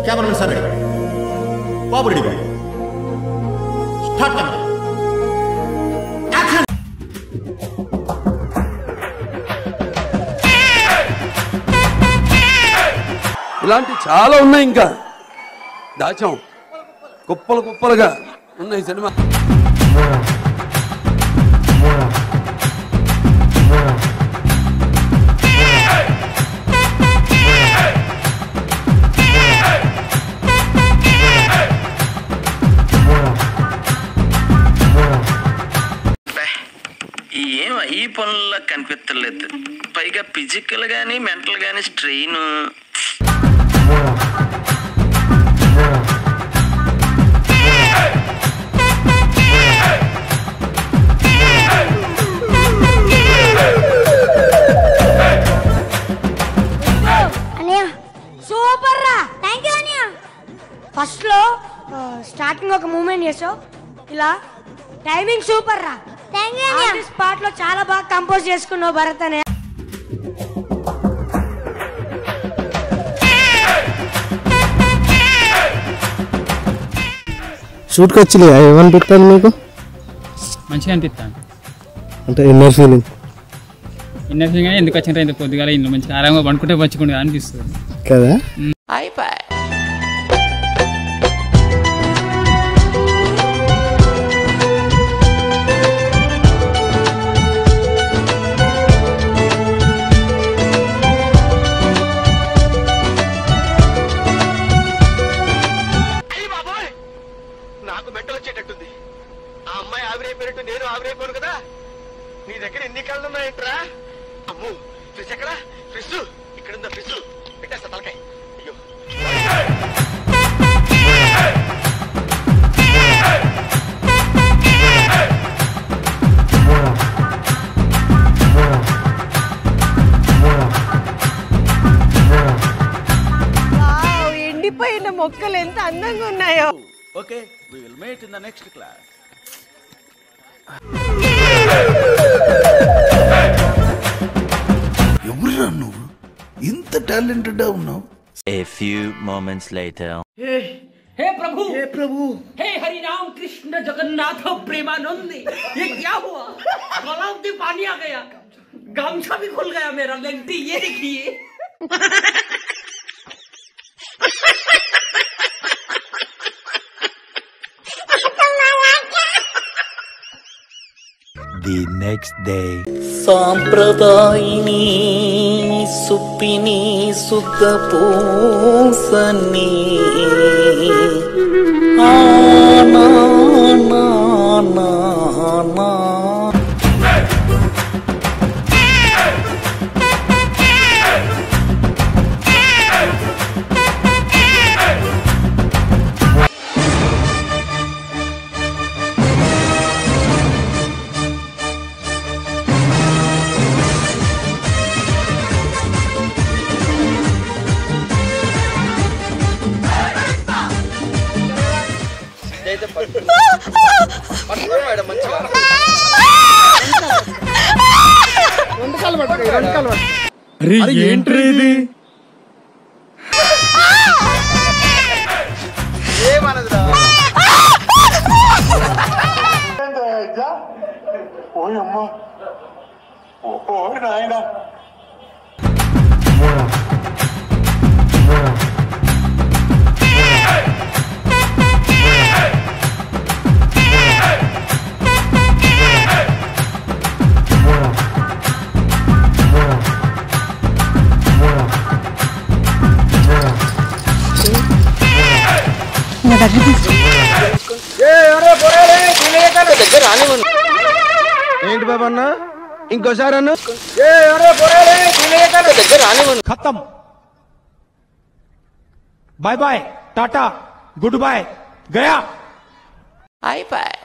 cameraman sir ready बाबू ready start camera action ఇలాంటి చాలా ఉన్నాయి ఇంకా దాచాం కుప్పలు కుప్పలుగా ఉన్నాయి సినిమా ఈ పనుల్లో కనిపించలేదు పైగా ఫిజికల్ గానీ మెంటల్ గానీ స్ట్రెయిన్ సూపర్ రా థాంక్యూ అనియా ఫస్ట్ లో స్టార్టింగ్ ఒక మూమెంట్ చేసావు ఇలా టైమింగ్ సూపర్ రా థాంక్యూ అనియా ఈ స్పాట్ లో చాలా బాగా కంపోజ్ చేసుకున్నావు భరత్ అనే షూట్ కి వచ్చి ఏమనిపిస్తుంది మీకు మంచిగా అనిపిస్తాను అంటే ఇన్నర్ ఫీలింగ్ ఎందుకు వచ్చిన ఇంత పొద్దుగాల ఇంట్లో మంచిగా ఆరాంగా పండుకుంటే మంచిగా అనిపిస్తుంది కదా అయిపోయి నాకు మెంటల్ వచ్చేటట్టుంది ఆ అమ్మాయి ఆవిరైపోయినట్టు నేను ఆవిరైపోను కదా నీ దగ్గర ఎన్ని కళ్ళు ఉన్నాయంట్రా అమ్ము ఫ్రిజ్ ఎక్కడ ఫ్రిజ్ ఇక్కడుందా ఫ్రిజ్ పెట్టేస్తా తలకాయ అయ్యో ఎండిపోయిన మొక్కలు ఎంత అందంగా ఉన్నాయో okay we will meet in the next class ఎవరురా నువ్వు ఇంత టాలెంటెడ్ ఉన్నావు A few moments later हे प्रभु हे हरि राम कृष्ण जगन्नाथ प्रेमानंद ये क्या हुआ गला में पानी आ गया गमछा भी खुल गया मेरा लेंटी ये देखिए The next day సాంప్రదాయిని సుప్పిని సుఖ పూసని ఏంట్రీ ఇది ఏమనదురా ఓయమ్మ ఓ నాయనా ఏంటి బాబు అన్న ఇంకోసారి అన్న खत्म bye bye tata goodbye गया అయిపోయి